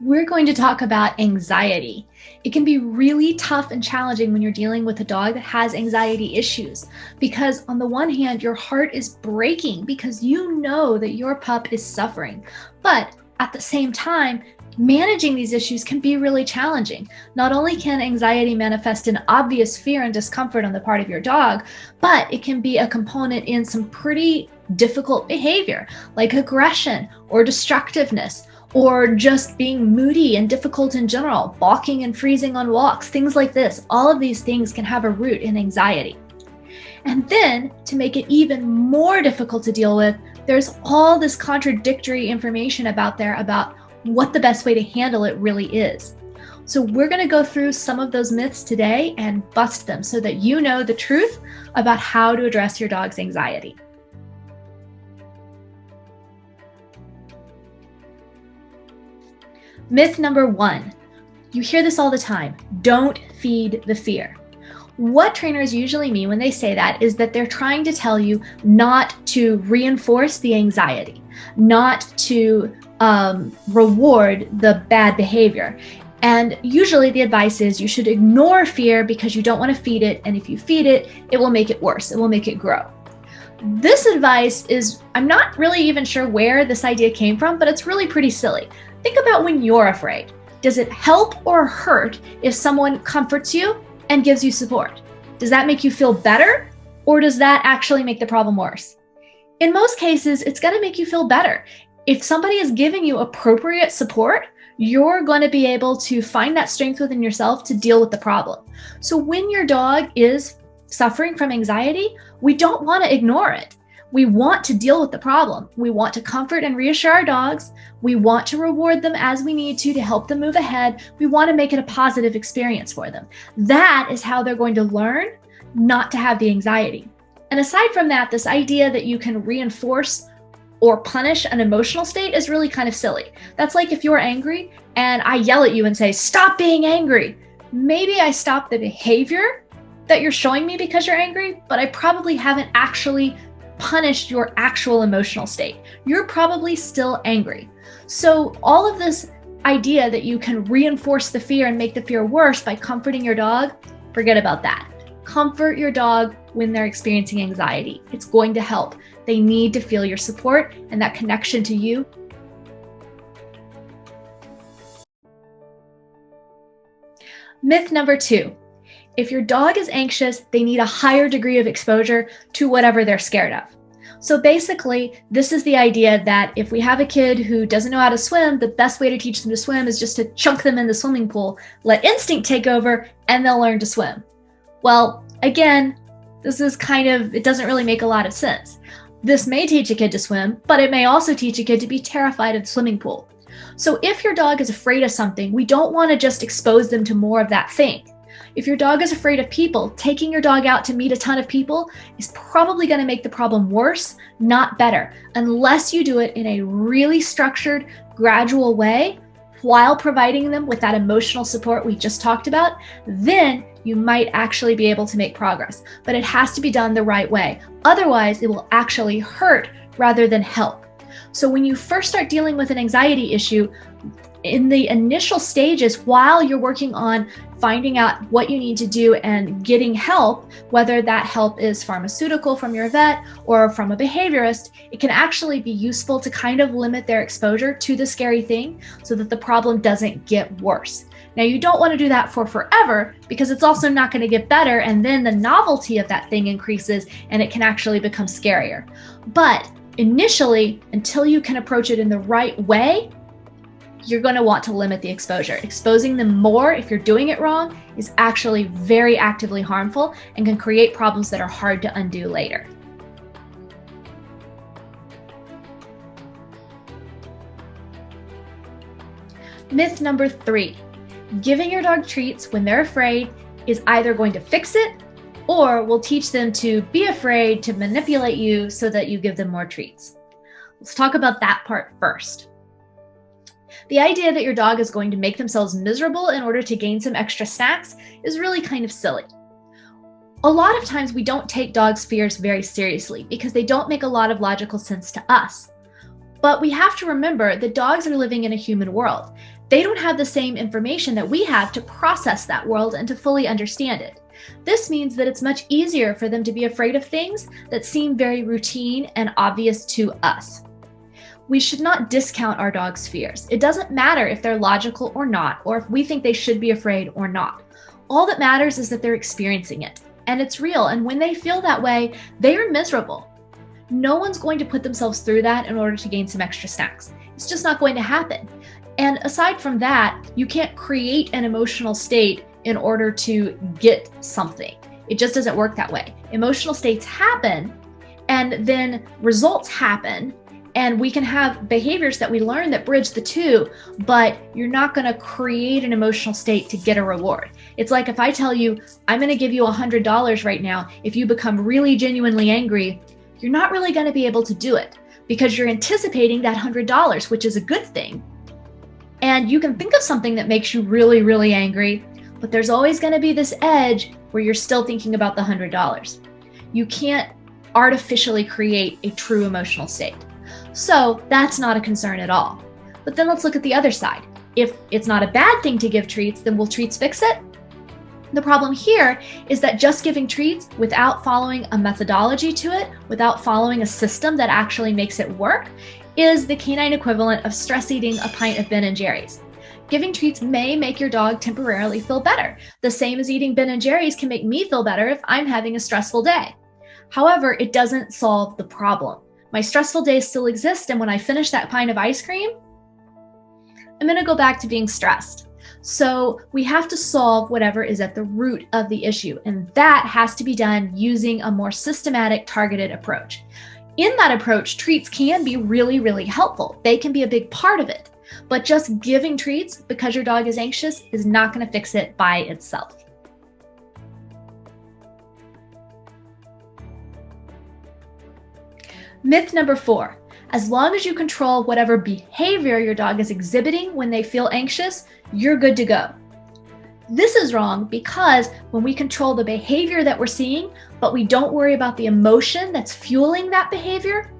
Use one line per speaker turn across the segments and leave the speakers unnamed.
We're going to talk about anxiety. It can be really tough and challenging when you're dealing with a dog that has anxiety issues because, on the one hand, your heart is breaking because you know that your pup is suffering. But at the same time, managing these issues can be really challenging. Not only can anxiety manifest in obvious fear and discomfort on the part of your dog, but it can be a component in some pretty difficult behavior like aggression or destructiveness, or just being moody and difficult in general, balking and freezing on walks, things like this. All of these things can have a root in anxiety. And then, to make it even more difficult to deal with, there's all this contradictory information about what the best way to handle it really is. So we're going to go through some of those myths today and bust them so that you know the truth about how to address your dog's anxiety. Myth number 1. You hear this all the time. Don't feed the fear. What trainers usually mean when they say that is that they're trying to tell you not to reinforce the anxiety, not to reward the bad behavior. And usually the advice is you should ignore fear because you don't want to feed it. And if you feed it, it will make it worse. It will make it grow. This advice is, I'm not really even sure where this idea came from, but it's really pretty silly. Think about when you're afraid. Does it help or hurt if someone comforts you and gives you support? Does that make you feel better, or does that actually make the problem worse? In most cases, it's going to make you feel better. If somebody is giving you appropriate support, you're going to be able to find that strength within yourself to deal with the problem. So when your dog is suffering from anxiety, we don't want to ignore it. We want to deal with the problem. We want to comfort and reassure our dogs. We want to reward them as we need to help them move ahead. We want to make it a positive experience for them. That is how they're going to learn not to have the anxiety. And aside from that, this idea that you can reinforce or punish an emotional state is really kind of silly. That's like if you're angry and I yell at you and say, "Stop being angry." Maybe I stop the behavior that you're showing me because you're angry, but I probably haven't actually punished your actual emotional state. You're probably still angry. So all of this idea that you can reinforce the fear and make the fear worse by comforting your dog, forget about that. Comfort your dog when they're experiencing anxiety. It's going to help. They need to feel your support and that connection to you. Myth number 2. If your dog is anxious, they need a higher degree of exposure to whatever they're scared of. So basically, this is the idea that if we have a kid who doesn't know how to swim, the best way to teach them to swim is just to chunk them in the swimming pool, let instinct take over, and they'll learn to swim. Well, again, it doesn't really make a lot of sense. This may teach a kid to swim, but it may also teach a kid to be terrified of the swimming pool. So if your dog is afraid of something, we don't want to just expose them to more of that thing. If your dog is afraid of people, taking your dog out to meet a ton of people is probably going to make the problem worse, not better, unless you do it in a really structured, gradual way while providing them with that emotional support we just talked about. Then you might actually be able to make progress, but it has to be done the right way. Otherwise, it will actually hurt rather than help. So when you first start dealing with an anxiety issue, in the initial stages, while you're working on finding out what you need to do and getting help, whether that help is pharmaceutical from your vet or from a behaviorist, it can actually be useful to kind of limit their exposure to the scary thing so that the problem doesn't get worse. Now, you don't want to do that for forever because it's also not going to get better, and then the novelty of that thing increases and it can actually become scarier. But initially, until you can approach it in the right way, you're going to want to limit the exposure. Exposing them more, if you're doing it wrong, is actually very actively harmful and can create problems that are hard to undo later. Myth number 3. Giving your dog treats when they're afraid is either going to fix it or will teach them to be afraid, to manipulate you so that you give them more treats. Let's talk about that part first. The idea that your dog is going to make themselves miserable in order to gain some extra snacks is really kind of silly. A lot of times we don't take dogs' fears very seriously because they don't make a lot of logical sense to us. But we have to remember that dogs are living in a human world. They don't have the same information that we have to process that world and to fully understand it. This means that it's much easier for them to be afraid of things that seem very routine and obvious to us. We should not discount our dog's fears. It doesn't matter if they're logical or not, or if we think they should be afraid or not. All that matters is that they're experiencing it, and it's real. And when they feel that way, they are miserable. No one's going to put themselves through that in order to gain some extra snacks. It's just not going to happen. And aside from that, you can't create an emotional state in order to get something. It just doesn't work that way. Emotional states happen, and then results happen, and we can have behaviors that we learn that bridge the two, but you're not going to create an emotional state to get a reward. It's like if I tell you, I'm going to give you $100 right now. If you become really genuinely angry, you're not really going to be able to do it because you're anticipating that $100, which is a good thing. And you can think of something that makes you really, really angry, but there's always going to be this edge where you're still thinking about the $100. You can't artificially create a true emotional state. So that's not a concern at all. But then let's look at the other side. If it's not a bad thing to give treats, then will treats fix it? The problem here is that just giving treats without following a methodology to it, without following a system that actually makes it work, is the canine equivalent of stress eating a pint of Ben & Jerry's. Giving treats may make your dog temporarily feel better. The same as eating Ben & Jerry's can make me feel better if I'm having a stressful day. However, it doesn't solve the problem. My stressful days still exist, and when I finish that pint of ice cream, I'm going to go back to being stressed. So we have to solve whatever is at the root of the issue, and that has to be done using a more systematic, targeted approach. In that approach, treats can be really, really helpful. They can be a big part of it, but just giving treats because your dog is anxious is not going to fix it by itself. Myth number 4, as long as you control whatever behavior your dog is exhibiting when they feel anxious, you're good to go. This is wrong because when we control the behavior that we're seeing, but we don't worry about the emotion that's fueling that behavior,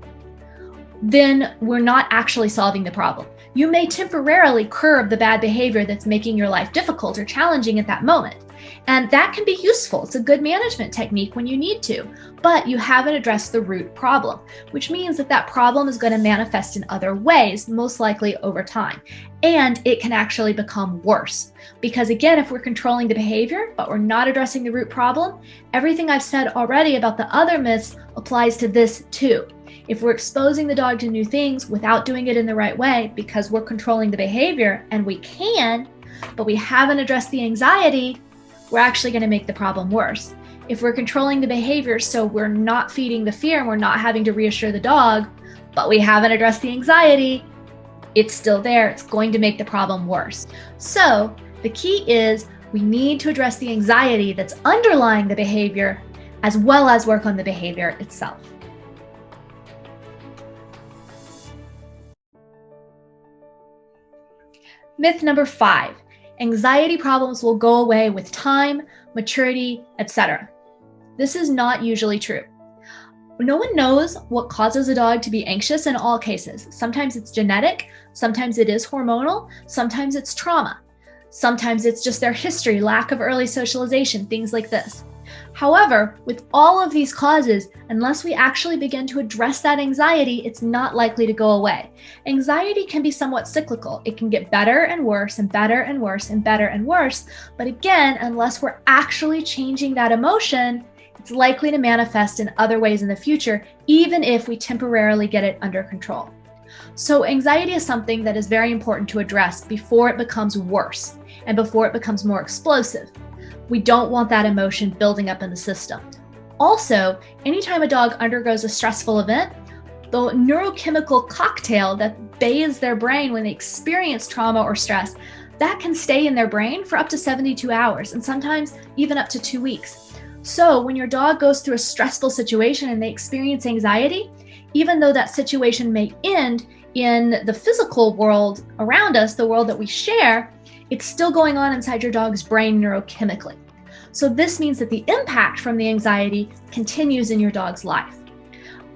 then we're not actually solving the problem. You may temporarily curb the bad behavior that's making your life difficult or challenging at that moment. And that can be useful. It's a good management technique when you need to, but you haven't addressed the root problem, which means that that problem is going to manifest in other ways, most likely over time. And it can actually become worse. Because again, if we're controlling the behavior, but we're not addressing the root problem, everything I've said already about the other myths applies to this too. If we're exposing the dog to new things without doing it in the right way because we're controlling the behavior, and we can, but we haven't addressed the anxiety, we're actually going to make the problem worse. If we're controlling the behavior so we're not feeding the fear and we're not having to reassure the dog, but we haven't addressed the anxiety, it's still there. It's going to make the problem worse. So the key is we need to address the anxiety that's underlying the behavior as well as work on the behavior itself. Myth number 5. Anxiety problems will go away with time, maturity, etc. This is not usually true. No one knows what causes a dog to be anxious in all cases. Sometimes it's genetic, sometimes it is hormonal, sometimes it's trauma. Sometimes it's just their history, lack of early socialization, things like this. However, with all of these causes, unless we actually begin to address that anxiety, it's not likely to go away. Anxiety can be somewhat cyclical. It can get better and worse and better and worse and better and worse. But again, unless we're actually changing that emotion, it's likely to manifest in other ways in the future, even if we temporarily get it under control. So anxiety is something that is very important to address before it becomes worse and before it becomes more explosive. We don't want that emotion building up in the system. Also, anytime a dog undergoes a stressful event, the neurochemical cocktail that bathes their brain when they experience trauma or stress, that can stay in their brain for up to 72 hours and sometimes even up to 2 weeks. So when your dog goes through a stressful situation and they experience anxiety, even though that situation may end in the physical world around us, the world that we share, it's still going on inside your dog's brain neurochemically. So this means that the impact from the anxiety continues in your dog's life.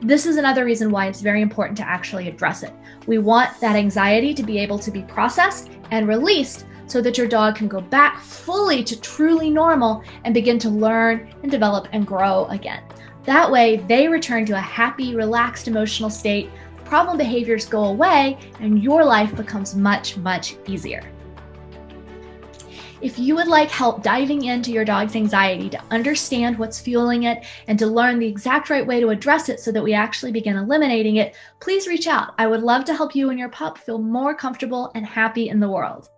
This is another reason why it's very important to actually address it. We want that anxiety to be able to be processed and released so that your dog can go back fully to truly normal and begin to learn and develop and grow again. That way, they return to a happy, relaxed emotional state, problem behaviors go away, and your life becomes much, much easier. If you would like help diving into your dog's anxiety to understand what's fueling it and to learn the exact right way to address it so that we actually begin eliminating it, please reach out. I would love to help you and your pup feel more comfortable and happy in the world.